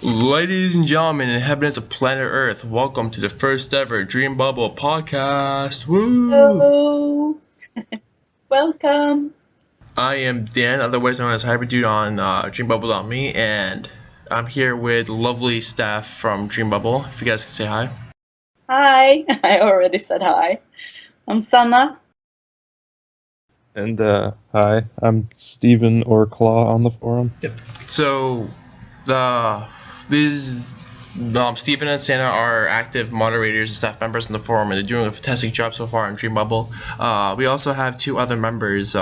Ladies and gentlemen, inhabitants of planet Earth, welcome to the first ever Dreambubble Podcast. Woo! Hello. Welcome. I am Dan, otherwise known as Hyperdude on Dreambubble.me, and I'm here with lovely staff from Dreambubble. If you guys can say hi. Hi. I already said hi. I'm Sanna. And hi, I'm Steven or Claw on the forum. Yep. So, Stephen and Santa are active moderators and staff members on the forum, and they're doing a fantastic job so far on Dreambubble. We also have two other members,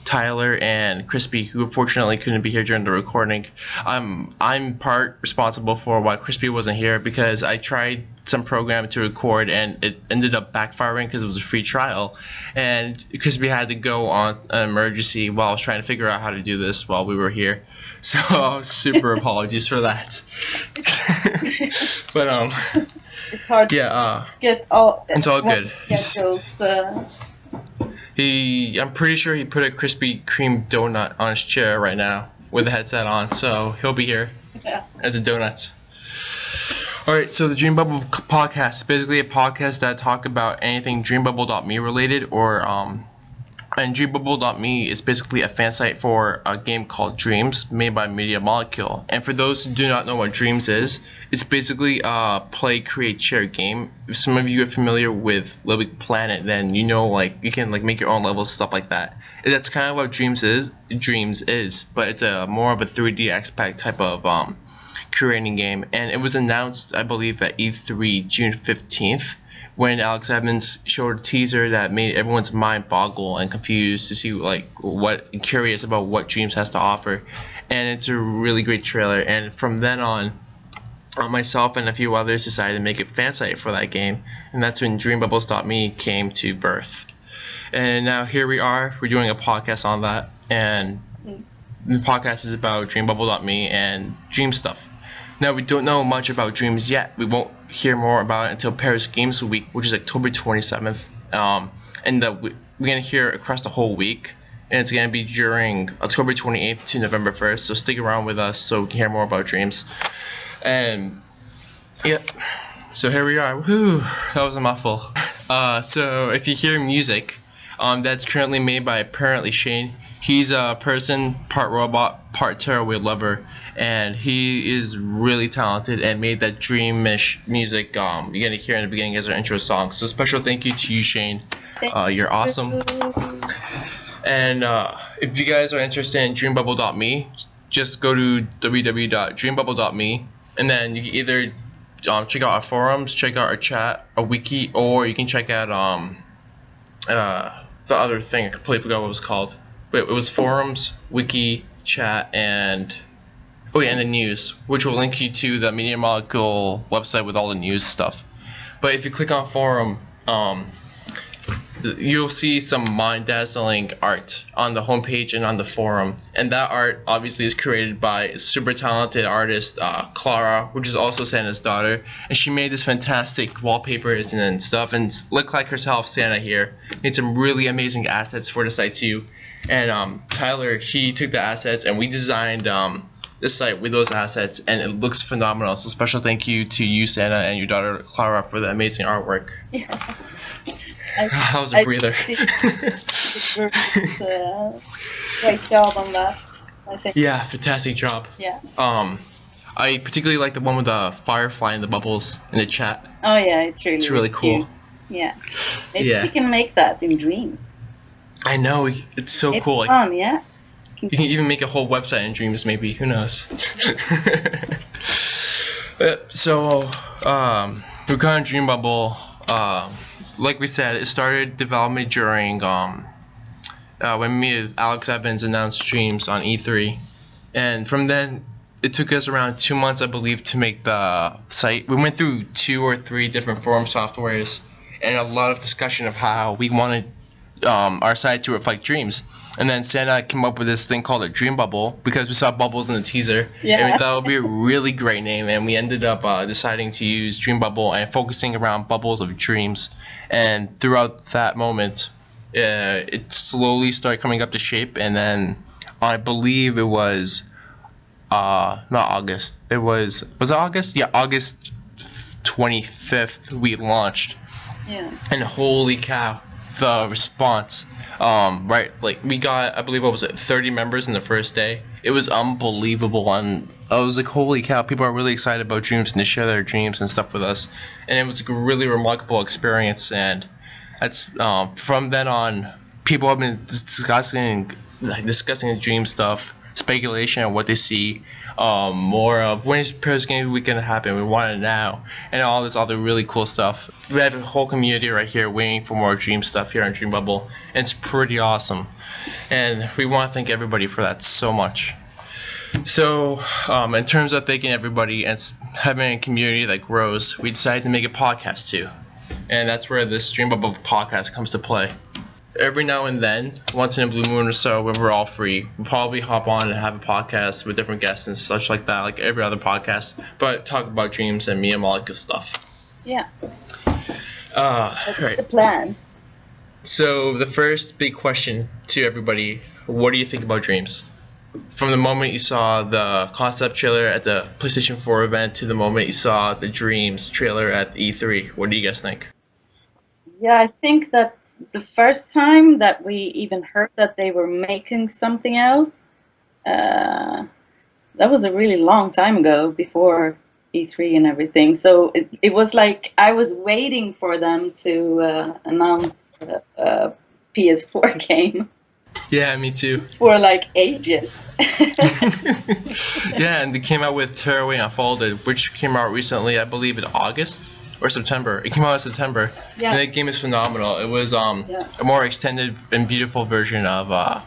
Tyler and Crispy, who unfortunately couldn't be here during the recording. I'm part responsible for why Crispy wasn't here, because I tried some program to record and it ended up backfiring because it was a free trial, and Crispy had to go on an emergency while I was trying to figure out how to do this while we were here. So super apologies for that. But It's hard yeah, to get all. it's all good. Schedules. I'm pretty sure he put a Krispy Kreme donut on his chair right now with the headset on, so he'll be here as a donut. Alright, so the Dreambubble Podcast is basically a podcast that talk about anything Dreambubble.me related, and Dreambubble.me is basically a fan site for a game called Dreams, made by Media Molecule. And for those who do not know what Dreams is, it's basically a play, create, share game. If some of you are familiar with Little Big Planet, then you know, like, you can like make your own levels, stuff like that. And that's kind of what Dreams is, but it's a more of a 3D aspect type of curating game. And it was announced, I believe, at E3 June 15th. When Alex Evans showed a teaser that made everyone's mind boggle and confused to see curious about what Dreams has to offer, and it's a really great trailer. And from then on, myself and a few others decided to make a fan site for that game, and that's when Dreambubbles.me came to birth. And now here we are. We're doing a podcast on that, and the podcast is about Dreambubble.me and Dream stuff. Now, we don't know much about Dreams yet. We won't hear more about it until Paris Games Week, which is October 27th. And we're going to hear across the whole week. And it's going to be during October 28th to November 1st. So stick around with us so we can hear more about Dreams. And, yep. So here we are. Whew, that was a mouthful. So if you hear music, that's currently made by apparently Shane. He's a person, part robot, part Terraway lover, and he is really talented and made that dreamish music you're gonna hear in the beginning as our intro song. So special thank you to you, Shane. You're awesome. And if you guys are interested in Dreambubble.me, just go to www.dreambubble.me, and then you can either check out our forums, check out our chat, a wiki, or you can check out the other thing. I completely forgot what it was called. It was forums, wiki, chat, and the news, which will link you to the Media Molecule website with all the news stuff. But if you click on forum, you'll see some mind-dazzling art on the homepage and on the forum. And that art obviously is created by a super talented artist, Clara, which is also Santa's daughter. And she made this fantastic wallpapers and stuff, and look like herself, Santa here. Made some really amazing assets for the site too. And Tyler, he took the assets, and we designed this site with those assets, and it looks phenomenal. So special thank you to you, Santa, and your daughter Clara for the amazing artwork. Yeah. That was a breather. Great job on that, I think. Yeah, fantastic job. Yeah. I particularly like the one with the firefly and the bubbles in the chat. Oh yeah, it's really cool. Cute. Yeah. Maybe she can make that in Dreams. I know, it's so It's cool. fun, yeah. You can even make a whole website in Dreams, maybe. Who knows? So, we're kind of Dreambubble. Like we said, it started development during when me and Alex Evans announced Dreams on E3, and from then it took us around 2 months, I believe, to make the site. We went through 2 or 3 different forum softwares and a lot of discussion of how we wanted our site to reflect Dreams. And then Santa came up with this thing called a Dreambubble because we saw bubbles in the teaser. Yeah. And we thought it would be a really great name. And we ended up deciding to use Dreambubble and focusing around bubbles of dreams. And throughout that moment, it slowly started coming up to shape. And then I believe it was not August. Was it August? Yeah, August 25th we launched. Yeah. And holy cow, the response. Right, like we got, I believe, what was it, 30 members in the first day. It was unbelievable, and I was like, holy cow, people are really excited about dreams and to share their dreams and stuff with us. And it was a really remarkable experience, and that's from then on, people have been discussing dream stuff, speculation on what they see, more of when is Paris Game Week gonna happen, we want it now, and all this other really cool stuff. We have a whole community right here waiting for more dream stuff here on Dreambubble, and it's pretty awesome, and we want to thank everybody for that so much. So in terms of thanking everybody and having a community that grows, we decided to make a podcast too, and that's where this Dreambubble podcast comes to play. Every now and then, once in a blue moon or so, when we're all free, we'll probably hop on and have a podcast with different guests and such like that, like every other podcast, but talk about dreams and Mia Molecule stuff. Yeah. That's the plan. So the first big question to everybody, what do you think about dreams? From the moment you saw the concept trailer at the PlayStation 4 event to the moment you saw the Dreams trailer at E3, what do you guys think? Yeah, I think that the first time that we even heard that they were making something else, that was a really long time ago, before E3 and everything. So it was like I was waiting for them to announce a PS4 game. Yeah, me too. For like ages. Yeah, and they came out with Tearaway Unfolded, which came out recently, I believe in August or September. It came out in September. Yeah. And that game is phenomenal. It was a more extended and beautiful version of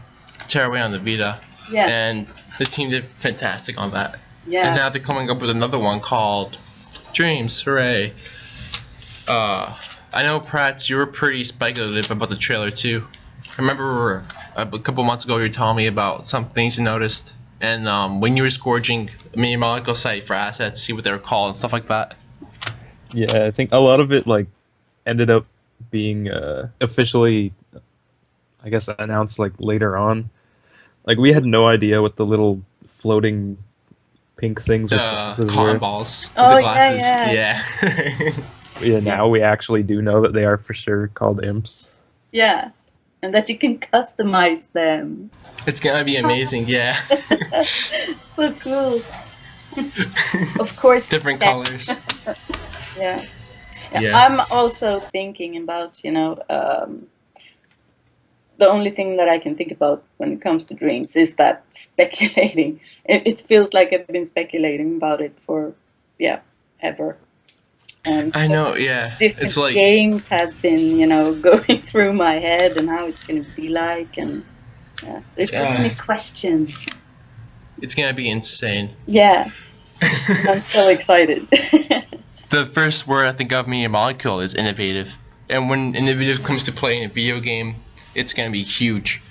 Tearaway on the Vita. Yeah. And the team did fantastic on that. Yeah. And now they're coming up with another one called Dreams. Hooray. I know, Pratt, you were pretty speculative about the trailer too. I remember a couple months ago you were telling me about some things you noticed, and when you were scourging Mini Molecule site for assets, see what they were called and stuff like that. Yeah, I think a lot of it like ended up being officially, I guess, announced like later on. Like we had no idea what the little floating pink things with glasses cotton were. balls. Oh, with the glasses. yeah. Yeah, now we actually do know that they are for sure called imps. Yeah. And that you can customize them. It's gonna be amazing, yeah. So cool. Of course. Different colors. Yeah. Yeah. I'm also thinking about, the only thing that I can think about when it comes to dreams is that speculating. It feels like I've been speculating about it for, ever. And I know, yeah. different It's like games has been, going through my head and how it's going to be like. And there's so many questions. it's gonna be insane. Yeah. I'm so excited. The first word I think of me in Molecule is innovative. And when innovative comes to play in a video game, it's gonna be huge.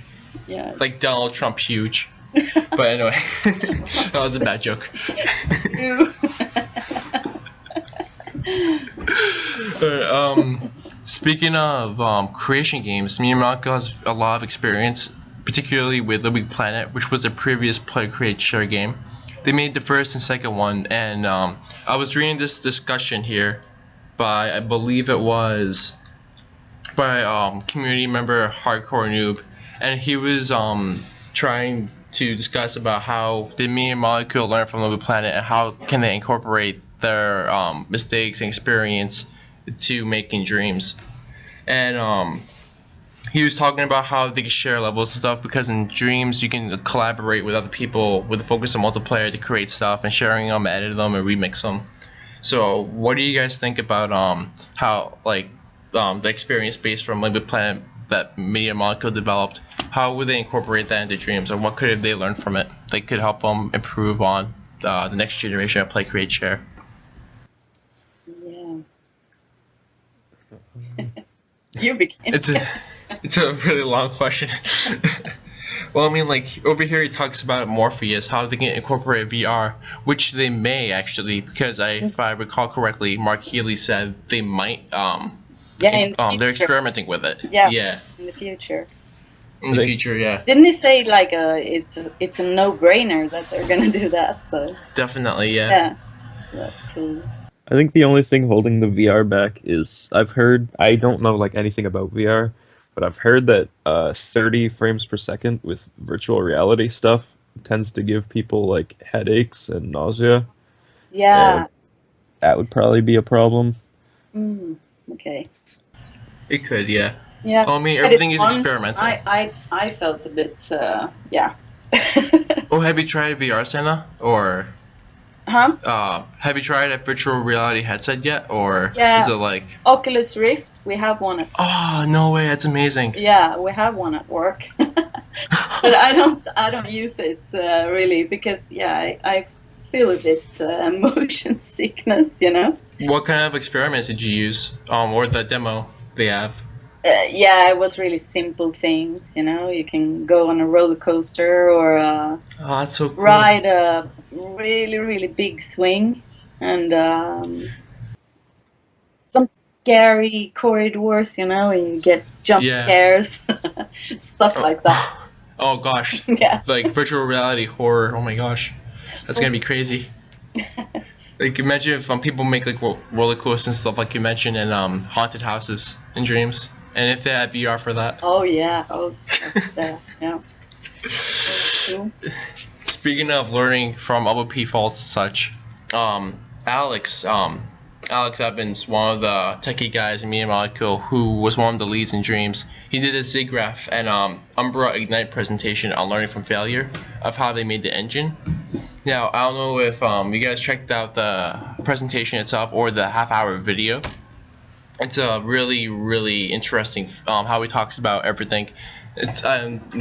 Yeah. It's like Donald Trump huge. But anyway, that was a bad joke. Ew. Speaking of creation games, me and Molecule has a lot of experience, particularly with Little Big Planet, which was a previous Play Create Share game. They made the first and second one, and I was reading this discussion here by, I believe it was by community member Hardcore Noob, and he was trying to discuss about how did me and Molecule learn from Little Big Planet and how can they incorporate their mistakes and experience to making dreams. And he was talking about how they can share levels and stuff, because in dreams you can collaborate with other people with a focus on multiplayer to create stuff and sharing them, edit them, and remix them. So what do you guys think about how the experience base from Little Big Planet that Media Molecule developed? How would they incorporate that into dreams, or what could they learn from it that could help them improve on the next generation of Play, Create, Share? Yeah. You begin. It's a really long question. Well, I mean, like over here he talks about Morpheus, how they can incorporate VR, which they may actually, because if I recall correctly, Mark Healy said they might. Yeah, in the They're future. experimenting with it. Yeah. Yeah. In the future. In the future, yeah. Didn't he say like it's a no-brainer that they're gonna do that? So Definitely, yeah. yeah, so that's cool. I think the only thing holding the VR back is I've heard, I don't know like anything about VR, but I've heard that 30 frames per second with virtual reality stuff tends to give people like headaches and nausea. Yeah. And that would probably be a problem. Okay. It could, yeah. Yeah. Well, I mean, everything is once, experimental. I felt a bit yeah. Oh, have you tried a VR, Santa? Or Huh? have you tried a virtual reality headset yet? Or Yeah. is it like Oculus Rift, we have one at oh, no way, that's amazing. yeah, we have one at work. But I don't use it really because I feel a bit motion sickness, you know. What kind of experiments did you use? Or the demo they have? Yeah, it was really simple things, you know. You can go on a roller coaster or Oh, that's so cool. ride a really, really big swing and some scary corridors, you know, and you get jump Yeah. scares, stuff like that. Oh gosh. Yeah. Like virtual reality horror. Oh my gosh. That's gonna be crazy. Like imagine if people make like roller coasters and stuff like you mentioned and haunted houses and dreams. And if they had VR for that. Oh yeah. Oh yeah. Cool. Speaking of learning from other people and such, Alex Evans, one of the techie guys in Media Molecule, who was one of the leads in Dreams, he did a SIGGRAPH and Umbra Ignite presentation on learning from failure of how they made the engine. Now, I don't know if you guys checked out the presentation itself or the half-hour video. It's a really, really interesting how he talks about everything. It's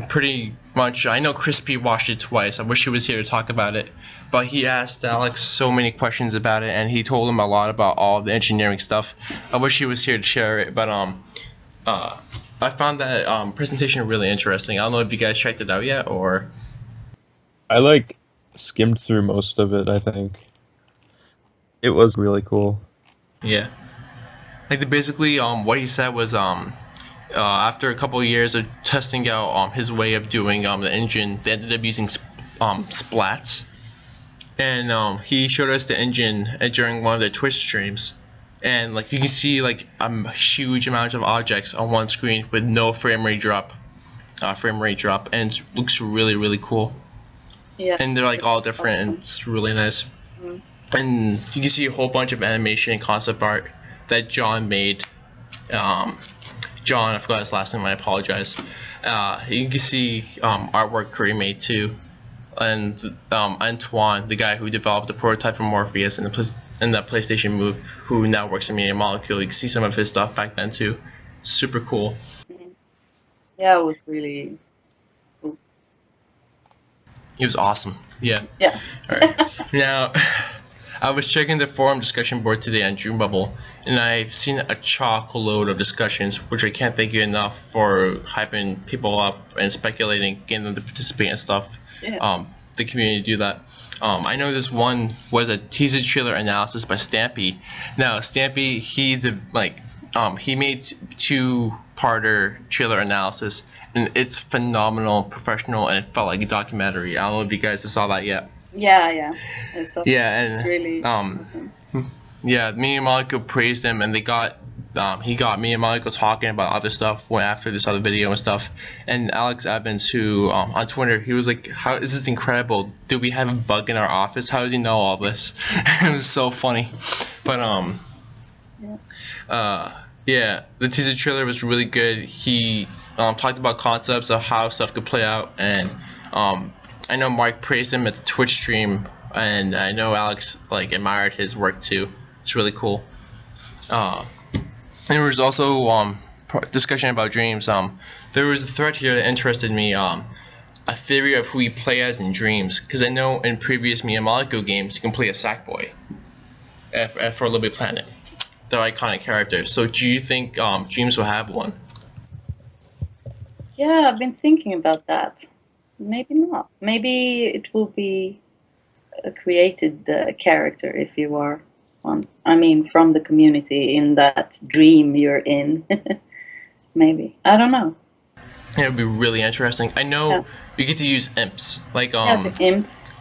pretty much, I know Crispy watched it twice. I wish he was here to talk about it. But he asked Alex so many questions about it, and he told him a lot about all the engineering stuff. I wish he was here to share it, but I found that presentation really interesting. I don't know if you guys checked it out yet, or... I like skimmed through most of it, I think. It was really cool. Yeah. Like basically what he said was after a couple of years of testing out his way of doing the engine, they ended up using splats. And he showed us the engine during one of the Twitch streams. And like you can see like a huge amount of objects on one screen with no frame rate drop, and it looks really, really cool. Yeah. And they're like all different, and it's really nice. And you can see a whole bunch of animation and concept art that John made. John, I forgot his last name, I apologize. You can see artwork Curry made too. And Antoine, the guy who developed the prototype for Morpheus and the PlayStation Move, who now works in Media Molecule, you can see some of his stuff back then too. Super cool. Yeah, it was really cool. He was awesome. Yeah. Yeah. Alright. Now, I was checking the forum discussion board today on Dreambubble, and I've seen a chock load of discussions, which I can't thank you enough for hyping people up and speculating, getting them to participate and stuff. Yeah. The community do that. I know this one was a teaser trailer analysis by Stampy. Now, Stampy, he made two-parter trailer analysis, and it's phenomenal, professional, and it felt like a documentary. I don't know if you guys have saw that yet. Yeah. And it's really awesome. Yeah, me and Monica praised him, and he got me and Monica talking about other stuff after they saw the video and stuff. And Alex Evans, who on Twitter, he was like, "How is this incredible? Do we have a bug in our office? How does he know all this?" It was so funny. But yeah, the teaser trailer was really good. He talked about concepts of how stuff could play out, and I know Mark praised him at the Twitch stream, and I know Alex admired his work too. It's really cool. There was also discussion about dreams. There was a thread here that interested me. A theory of who you play as in dreams, because I know in previous Media Molecule games you can play a Sackboy for Little Big Planet. They're iconic characters. So do you think dreams will have one? Yeah, I've been thinking about that. maybe not. Maybe it will be a created character if you are on. I mean, from the community in that dream you're in. Maybe, I don't know. It would be really interesting. I know you get to use imps, like the imps.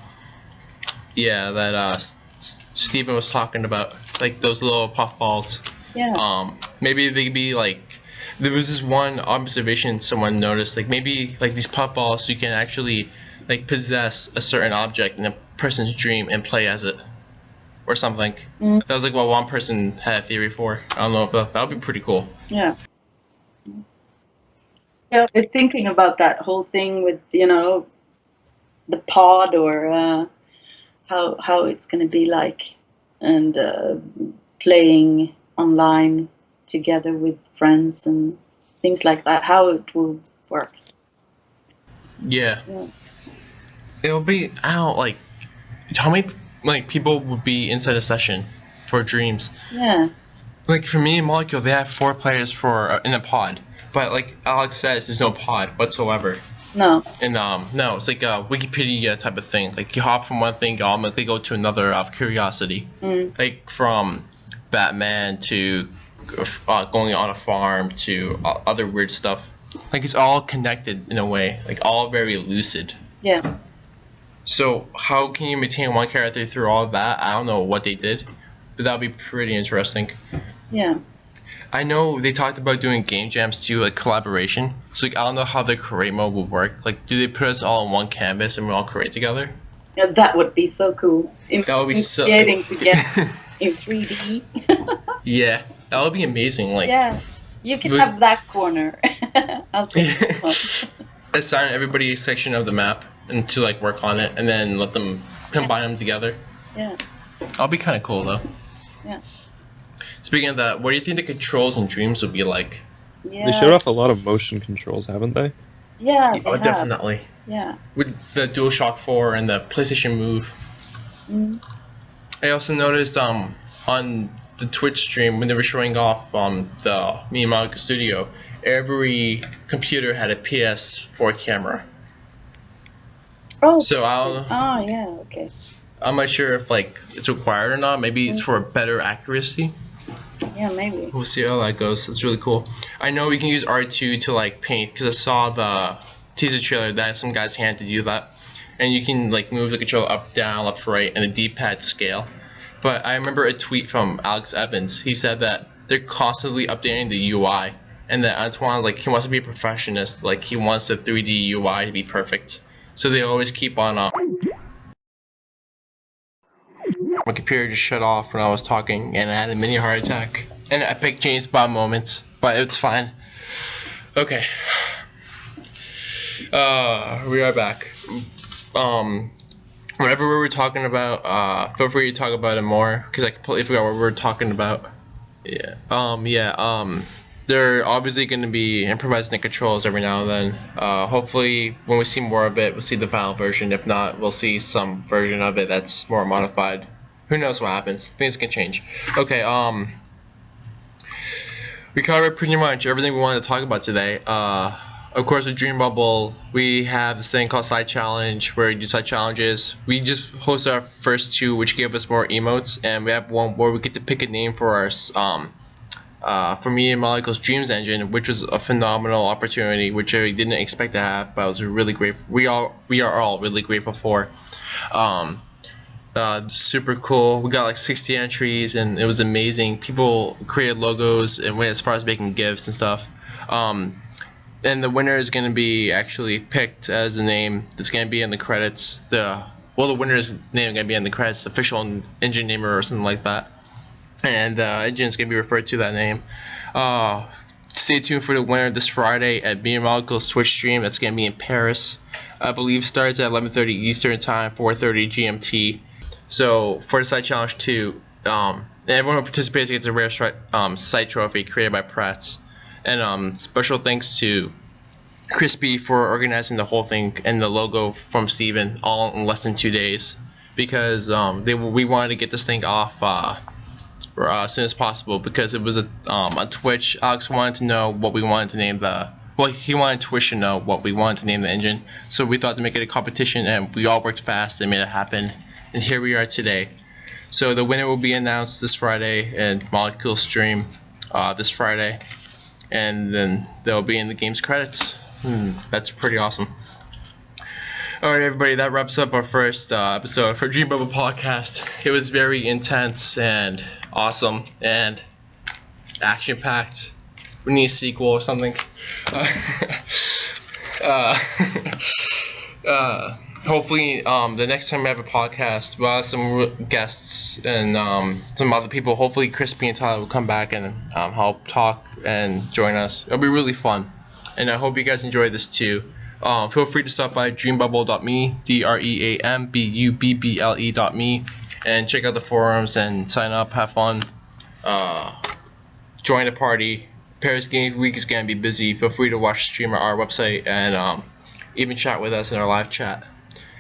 Yeah, that Steven was talking about, like those little puffballs. Yeah. Maybe they could be like. There was this one observation someone noticed, like maybe like these puffballs you can actually like possess a certain object in a person's dream and play as it, or something. That was like what one person had a theory for. I don't know if that would be pretty cool. Yeah. Yeah, we're thinking about that whole thing with the pod or how it's going to be like, and playing online together with friends and things like that. How it will work. Yeah. It'll be like how many like people would be inside a session for dreams. Yeah. Like for me and Molecule, they have 4 players for in a pod. But like Alex says, there's no pod whatsoever. No. And no, it's like a Wikipedia type of thing. Like you hop from one thing, you automatically go to another out of curiosity. Like from Batman to going on a farm to other weird stuff. Like it's all connected in a way. Like all very lucid. Yeah. So how can you maintain one character through all of that? I don't know what they did, but that would be pretty interesting. Yeah. I know they talked about doing game jams too, like collaboration. So like I don't know how the create mode would work. Like, do they put us all on one canvas and we all create together? Yeah, that would be so cool. That would be so. Creating together in 3D. Yeah, that would be amazing. Like. Yeah, you can have that corner. I'll take that one. Assign everybody a section of the map and to like work on it, and then let them combine them together. Yeah. That'll be kind of cool though. Yeah. Speaking of that, what do you think the controls in Dreams would be like? Yeah. They showed off a lot of motion controls, haven't they? Yeah. They have. Definitely. Yeah. With the DualShock 4 and the PlayStation Move. I also noticed on the Twitch stream when they were showing off the Miyamaka Studio, every computer had a PS4 camera. Oh. So I don't know. Oh yeah. Okay. I'm not sure if like it's required or not. Maybe it's for better accuracy. Yeah, maybe. We'll see how that goes. It's really cool. I know we can use R2 to like paint because I saw the teaser trailer that some guy's hand to do that, and you can like move the controller up, down, left, right, and the D-pad scale. But I remember a tweet from Alex Evans. He said that they're constantly updating the UI, and that Antoine like he wants to be a perfectionist. Like he wants the 3D UI to be perfect. So they always keep on. My computer just shut off when I was talking, and I had a mini heart attack. An epic James Bond moment, but it's fine. Okay. We are back. Whatever we were talking about, feel free to talk about it more, because I completely forgot what we were talking about. Yeah. They're obviously going to be improvising the controls every now and then. Hopefully, when we see more of it, we'll see the final version. If not, we'll see some version of it that's more modified. Who knows what happens? Things can change. Okay, we covered pretty much everything we wanted to talk about today. Of course, with Dreambubble, we have this thing called Side Challenge, where you do side challenges. We just hosted our first 2, which gave us more emotes, and we have one where we get to pick a name for our for me and Maliko's Dreams Engine, which was a phenomenal opportunity, which I didn't expect to have, but I was really grateful. We are all really grateful for. Super cool. We got like 60 entries, and it was amazing. People created logos and went as far as making GIFs and stuff. And the winner is going to be actually picked as a name that's going to be in the credits. The winner's name is going to be in the credits, official engine name or something like that. And the engine is going to be referred to that name. Stay tuned for the winner this Friday at Dreambubble Twitch stream. That's going to be in Paris. I believe starts at 11:30 Eastern Time, 4:30 GMT. So for the site challenge 2, everyone who participates gets a rare site trophy created by Pratt's. And special thanks to Crispy for organizing the whole thing and the logo from Steven all in less than 2 days, because we wanted to get this thing off as soon as possible, because it was on Twitch. Alex wanted to know what we wanted to name well, he wanted Twitch to know what we wanted to name the engine, so we thought to make it a competition, and we all worked fast and made it happen, and here we are today. So the winner will be announced this Friday, and Molecule stream this Friday, and then they'll be in the game's credits. That's pretty awesome. Alright everybody, that wraps up our first episode for Dreambubble Podcast. It was very intense and awesome and action-packed. We need a sequel or something. Hopefully the next time we have a podcast, we'll have some guests and some other people. Hopefully Crispy and Tyler will come back and help talk and join us. It'll be really fun, and I hope you guys enjoy this too. Feel free to stop by dreambubble.me, dreambubble.me, and check out the forums and sign up, have fun, join the party. Paris Game Week is going to be busy. Feel free to watch the stream at our website and even chat with us in our live chat.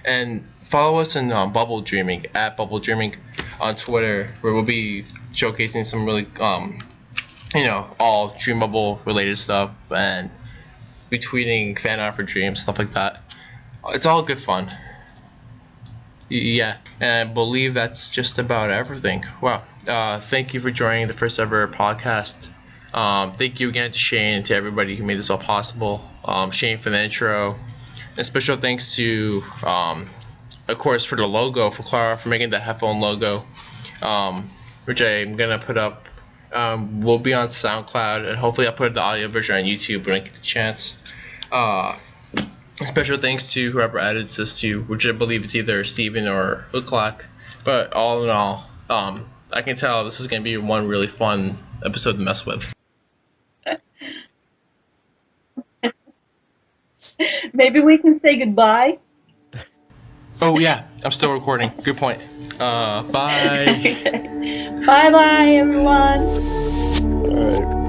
And follow us in Bubble Dreaming, at Bubble Dreaming on Twitter, where we'll be showcasing some really, all Dreambubble related stuff, and be tweeting fan art for Dreams, stuff like that. It's all good fun. Yeah, and I believe that's just about everything. Wow. Thank you for joining the first ever podcast. Thank you again to Shane and to everybody who made this all possible. Shane for the intro. And special thanks to, of course, for the logo, for Clara for making the headphone logo, which I'm going to put up. Will be on SoundCloud, and hopefully I'll put the audio version on YouTube when I get the chance. Special thanks to whoever edits this too, which I believe it's either Steven or Uklak. But all in all, I can tell this is going to be one really fun episode to mess with. Maybe we can say goodbye. Oh yeah, I'm still recording. Good point. Bye. Okay. Bye bye everyone. All right.